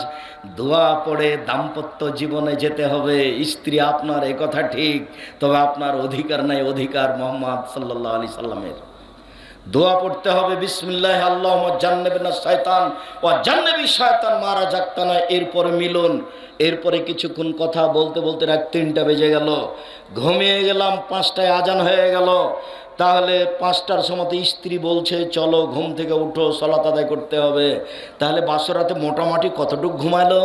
A: দোয়া পড়ে দাম্পত্য জীবনে যেতে হবে। স্ত্রী আপনার, এ কথা ঠিক, তবে আপনার অধিকার নাই অধিকার মুহাম্মদ সাল্লাল্লাহু আলাইহি সাল্লামের। দোয়া পড়তে হবে, বিসমিল্লাহ আল্লাহুম্মা জান্নিবনা শায়তান ওয়া জান্নিবি শায়তান মা রাযাকতানা। এরপরে মিলন, এরপরে কিছুক্ষণ কথা বলতে বলতে রাত 3টা বেজে গেল। ঘুমিয়ে গেলাম, 5টায় আজান হয়ে গেল। তাহলে 5টার সময়তে স্ত্রী বলছে, চলো ঘুম থেকে উঠো, সালাত আদায় করতে হবে। তাহলে বাসর রাতে মোটামুটি কতটুকু ঘুমালো?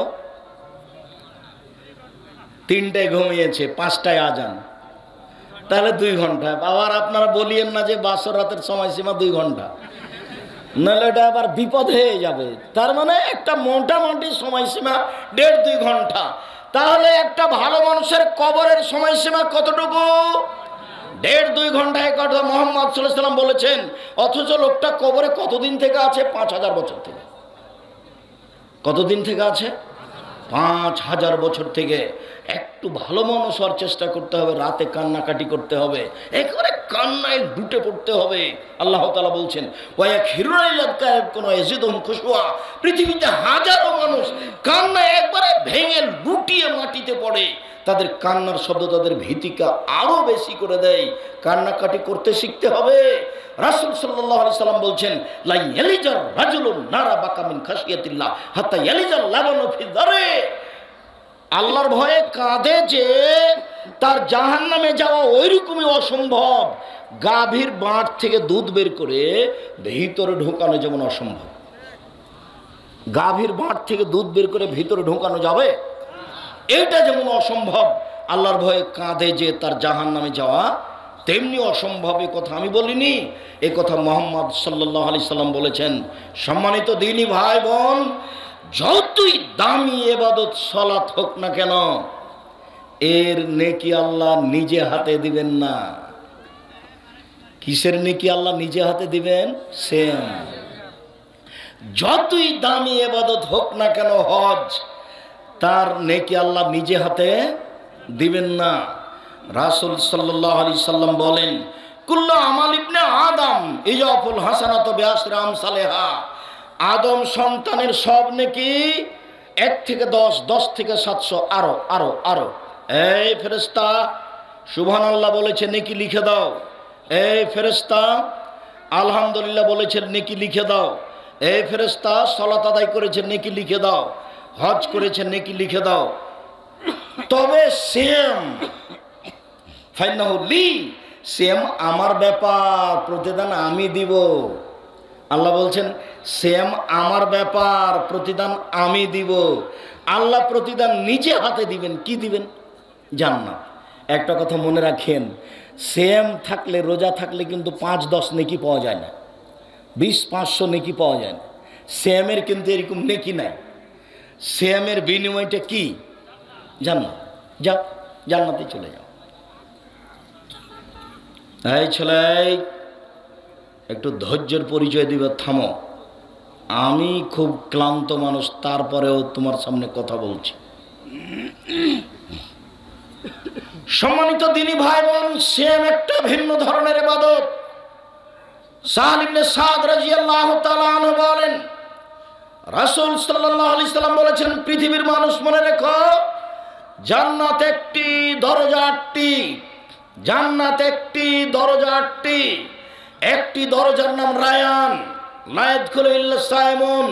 A: 3টায় ঘুমিয়েছে, 5টায় আজান, তাহলে 2 ঘন্টা। আবার আপনারা বলিয়েন না যে বাসর রাতের সময়সীমা 2 ঘন্টা, নাহলে এটা আবার বিপদ হয়ে যাবে। তার মানে একটা মোটামুটি সময়সীমা 1.5-2 ঘন্টা। তাহলে একটা ভালো মানুষের কবরের সময়সীমা কতটুকু? 1.5-2 ঘন্টায় কথা মুহাম্মদ সাল্লাল্লাহু আলাইহি সাল্লাম বলেছেন। অথচ লোকটা কবরে কতদিন থেকে আছে? 5,000 বছর থেকে। কতদিন থেকে আছে? 5,000 বছর থেকে। একটু ভালো মানুষ হওয়ার চেষ্টা করতে হবে, রাতে কান্নাকাটি করতে হবে, একেবারে কান্নায় ডুটে পড়তে হবে। আল্লাহ তাআলা বলছেন, পৃথিবীতে হাজারো মানুষ কান্নায় একবারে ভেঙে লুটিয়ে মাটিতে পড়ে, তাদের কান্নার শব্দ তাদের ভীতিকে আরো বেশি করে দেয়। কান্নাকাটি করতে শিখতে হবে। রাসূল সাল্লাল্লাহু আলাইহি সাল্লাম বলছেন, লা ইয়ালিজার রাজুলুন নারা বাকা মিন খাশিয়াতিল্লাহ হাত্তা ইয়ালিজাল লাবানু ফি দারে। আল্লাহর ভয়ে কাঁদে যে তার জাহান্নামে যাওয়া ওইরকমই অসম্ভব। গাভীর বাঁট থেকে দুধ বের করে ভিতরে ঢোকানো যেমন অসম্ভব, গাভীর বাঁট থেকে দুধ বের করে ভিতরে ঢোকানো যাবে, এটা যেমন অসম্ভব। আল্লাহর ভয়ে কাঁদে যে তার জাহান্নামে যাওয়া তেমনি অসম্ভব। এ কথা আমি বলিনি, এ কথা মুহাম্মদ সাল্লাল্লাহু আলাইহি সাল্লাম বলেছেন। সম্মানিত দিনী ভাই বোন, যতই দামি ইবাদত সালাত হোক না কেন, এর নেকি আল্লাহ নিজে হাতে দিবেন না। কিসের নেকি আল্লাহ নিজে হাতে দিবেন? সেম। যতই দামি ইবাদত হোক না কেন হজ, তার নেকি আল্লাহ নিজে হাতে দিবেন না। রাসূল সাল্লাল্লাহু আলাইহি সাল্লাম বলেন, কুল্লু আমাল ইবনে আদম ইজাফুল হাসানাতু বিআশরি আমসালিহা। আদম সন্তানের সব নেকি 1 থেকে 10, 10 থেকে 700, আরো আরো আরো। এই ফেরেশতা সুবহানাল্লাহ বলেছে, নেকি লিখে দাও। এই ফেরেশতা আলহামদুলিল্লাহ বলেছেন, নেকি লিখে দাও। এই ফেরেশতা সালাত আদায় করেছেন, নেকি লিখে দাও। হজ করেছেন, নেকি লিখে দাও। তবে সেম ফাইন্নাহু লি, সেম আমার ব্যাপার, প্রতিদান আমি দিব। আল্লাহ বলছেন সেম আমার ব্যাপার, প্রতিদান আমি দিব। আল্লাহ প্রতিদান নিজে হাতে দিবেন। কি দিবেন? জান্নাত। একটা কথা মনে রাখেন, সেম থাকলে, রোজা থাকলে কিন্তু 5-10 নেকি পাওয়া যায় না, 20-500 নেকি পাওয়া যায় না। সেমের কিন্তু এরকম নেকি নাই। সেমের বিনিময়টা কি? জান্নাত। যাও, জান্নাতে চলে যাও। এই ছেলে, একটু ধৈর্যের পরিচয় দিবে। থামো, আমি খুব ক্লান্ত মানুষ, তারপরেও তোমার সামনে কথা বলছি। সম্মানিত দিনী ভাই বোন, সেম একটা ভিন্ন ধরনের ইবাদত। সাহল ইবনে সাদ রাদিয়াল্লাহু তাআলা আনহু বলেন, রাসূল সাল্লাল্লাহু আলাইহি সাল্লাম বলেছেন, পৃথিবীর মানুষ মনে রেখো, জান্নাত একটি, দরজা 8টি। জান্নাত একটি, দরজা 8টি। একটি দরজার নাম রায়ান, লা ইয়াদখুলু ইল্লা সাইমুন।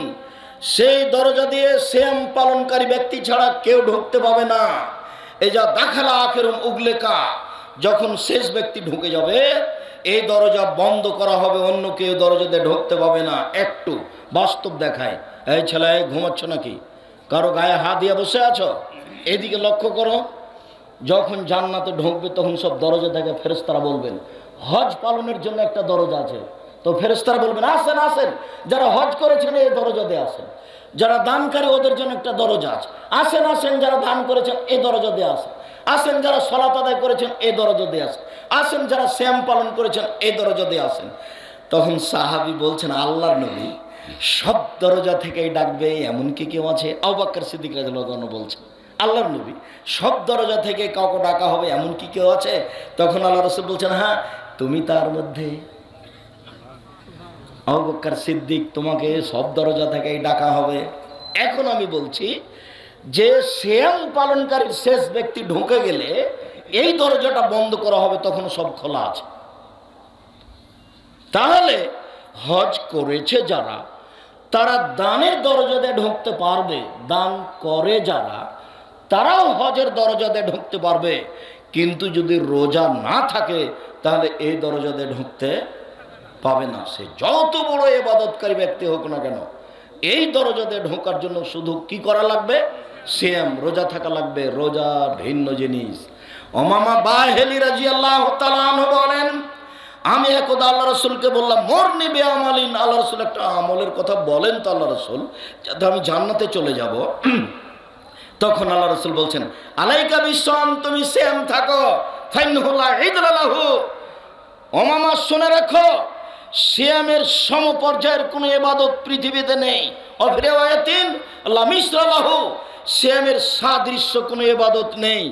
A: সেই দরজা দিয়ে সিয়াম পালনকারী ব্যক্তি ছাড়া কেউ ঢুকতে পাবে না। এই যা দাখালা আখিরুম উগলেকা, যখন শেষ ব্যক্তি ঢুকে যাবে এই দরজা বন্ধ করা হবে, অন্য কেউ দরজাতে ঢুকতে পাবে না। একটু বাস্তব দেখায়। এই ছেলে, ঘুমাচ্ছ নাকি? কারো গায়ে হাত দিয়ে বসে আছো? এদিকে লক্ষ্য করো। যখন জান্নাতে ঢুকবে তখন সব দরজা থেকে ফেরেশতারা বলবেন, হজ পালনের জন্য একটা দরজা আছে। তো ফেরেশতারা বলবেন, আসেন আসেন, যারা হজ করেছেন এই দরজা দিয়ে আসেন। যারা দানকারী ওদের জন্য একটা দরজা আছে, আসেন আসেন, যারা দান করেছেন এই দরজা দিয়ে আসেন। আসেন যারা সালাত আদায় করেছেন এই দরজা দিয়ে আসেন। আসেন যারা সিয়াম পালন করেছেন এই দরজা দিয়ে আসেন। তখন সাহাবী বলছেন, আল্লাহর নবী, সব দরজা থেকেই ডাকবে এমন কি কেউ আছে? আবু বকর সিদ্দিক রাদিয়াল্লাহু আনহু বলছেন, আল্লাহর নবী, সব দরজা থেকে কাউকে ডাকা হবে এমন কি কেউ আছে? তখন আল্লাহ রাসূল বলছেন, হ্যাঁ, তুমি তার মধ্যে। আবু বকর সিদ্দিক, তোমাকে সব দরজা থেকেই ডাকা হবে। এখন আমি বলছি যে সিয়াম পালনকারীর শেষ ব্যক্তি ঢুকে গেলে এই দরজাটা বন্ধ করা হবে, তখন সব খোলা আছে। তাহলে হজ করেছে যারা, তারা দানের দরজাতে ঢুকতে পারবে। দান করে যারা, তারাও হজের দরজাতে ঢুকতে পারবে। কিন্তু যদি রোজা না থাকে তাহলে এই দরজাতে ঢুকতে পাবে না। সে যত বড় ইবাদতকারী ব্যক্তি হোক না কেন, এই দরজাতে ঢোকার জন্য শুধু কি করা লাগবে? সিয়াম, রোজা থাকা লাগবে। রোজা ভিন্ন জিনিস। উমামা বাহিলি রাদিয়াল্লাহু তাআলা আনহু বলেন, আমি একদা আল্লাহ রাসূলকে বললাম, মরনি বিআমালিন, আল্লাহ রাসূল একটা আমলের কথা বলেন তো আল্লাহ রাসূল, যাতে আমি জান্নাতে চলে যাব। তখন আল্লাহ রাসূল বলছেন, আলাইকা বিসসাম, তুমি সিয়াম থাকো, ফাইন্নাহু লা ইদরা লাহু। উমামা শুনে রাখো, সিয়ামের সমপর্যায়ের কোনো ইবাদত পৃথিবীতে নেই। অফি রিওয়ায়াতিন লা মিসলা লাহু, সিয়ামের সাদৃশ্য কোনো ইবাদত নেই।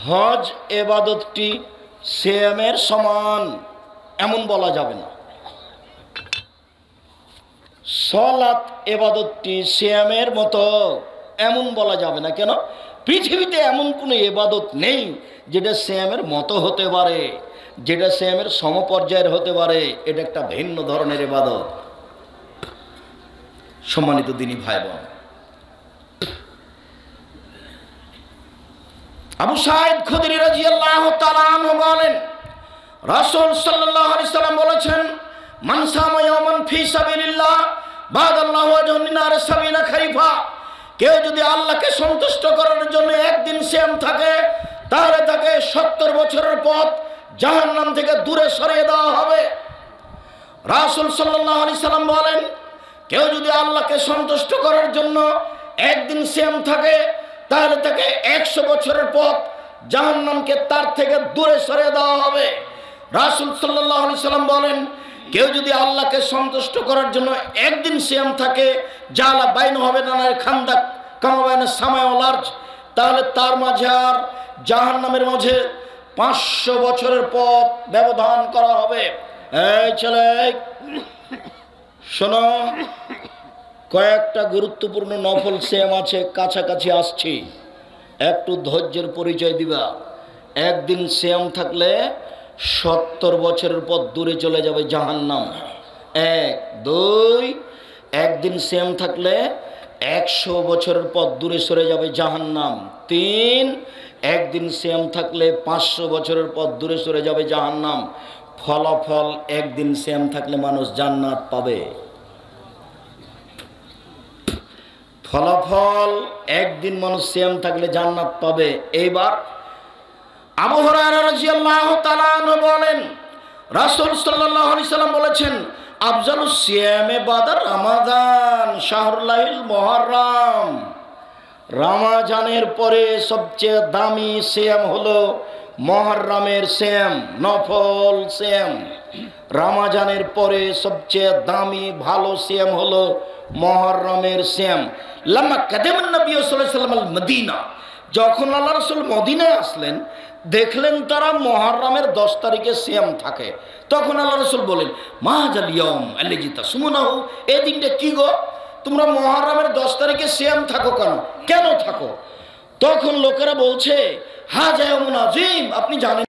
A: হজ ইবাদতটি সিয়ামের সমান এমন বলা যাবে না। সালাত ইবাদতটি সিয়ামের মতো এমন বলা যাবে না। কেন? পৃথিবীতে এমন কোনো ইবাদত নেই যেটা সিয়ামের মতো হতে পারে, যেটা সিয়ামের সমপর্যায়ের হতে পারে। এটা একটা ভিন্ন ধরনের ইবাদত। সম্মানিত দিনী ভাই বোন, আবু সাঈদ খুদরি রাদিয়াল্লাহু তাআলা আনহু বলেন, রাসূল সাল্লাল্লাহু আলাইহি সাল্লাম বলেছেন, মান সামা ইয়াওমান ফি সাবিলিল্লাহ বাদাল্লাহু ওয়াজহুন নার সাবিনা খারিফা। কেউ যদি আল্লাহকে সন্তুষ্ট করার জন্য একদিন সিয়াম থাকে, তাহলে তাকে 70 বছরের পথ জাহান্নাম থেকে দূরে সরিয়ে দেওয়া হবে। রাসূল সাল্লাল্লাহু আলাইহি সাল্লাম বলেন, কেউ যদি আল্লাহকে সন্তুষ্ট করার জন্য একদিন সিয়াম থাকে, তাহলে তাকে 100 বছরের পথ জাহান্নামকে তার থেকে দূরে সরিয়ে দেওয়া হবে। রাসূল সাল্লাল্লাহু আলাইহি সাল্লাম বলেন, কেউ যদি আল্লাহকে সন্তুষ্ট করার জন্য একদিন সিয়াম থাকে, জালা বাইন হবে নানার খান্দাক কামা বাইনা সামাই ওয়াল আরজ, তাহলে তার মাঝে আর জাহান্নামের মাঝে 500 বছরের পথ ব্যবধান করা হবে। এই ছেলে, শোনো, কয়েকটা গুরুত্বপূর্ণ নফল সিয়াম আছে, কাছাকাছি আসছি, একটু ধৈর্যের পরিচয় দিবা। একদিন সিয়াম থাকলে 70 বছরের পর দূরে চলে যাবে জাহান্নাম। 1, 2, একদিন সিয়াম থাকলে 100 বছরের পর দূরে সরে যাবে জাহান্নাম। 3, একদিন সিয়াম থাকলে 500 বছরের পর দূরে সরে যাবে জাহান্নাম। ফলাফল, একদিন সিয়াম থাকলে মানুষ জান্নাত পাবে। ফলাফল, একদিন মানুষ সিয়াম থাকলে জান্নাত পাবে। এইবার আবু হুরায়রা রাদিয়াল্লাহু তাআলা আনহু বলেন, রাসূল সাল্লাল্লাহু আলাইহি সাল্লাম বলেছেন, আফজালুস সিয়ামে বাদা রমাদান শাহরুল্লাহিল মুহররম। রমজানের পরে সবচেয়ে দামি সিয়াম হলো মুহররমের সিয়াম, নফল সিয়াম। রমজানের পরে সবচেয়ে দামি ভালো সিয়াম হলো মুহররমের সিয়াম। লাম্মা কাদামান নবী সাল্লাল্লাহু আলাইহি ওয়াসাল্লাম আল মদিনা, যখন আল্লাহ রাসূল মদিনায় আসলেন, দেখলেন তারা মুহররমের 10 তারিখে সিয়াম থাকে। তখন আল্লাহ রাসূল বলেন, মা হাযাল ইয়াউম আল্লাযী তাসুমুনাহু, এই দিনটা কি গো, তোমরা মুহররমের 10 তারিখে সিয়াম থাকো কেন থাকো? তখন লোকেরা বলছে, হাযা ইয়াউমুন আযীম, আপনি জানেন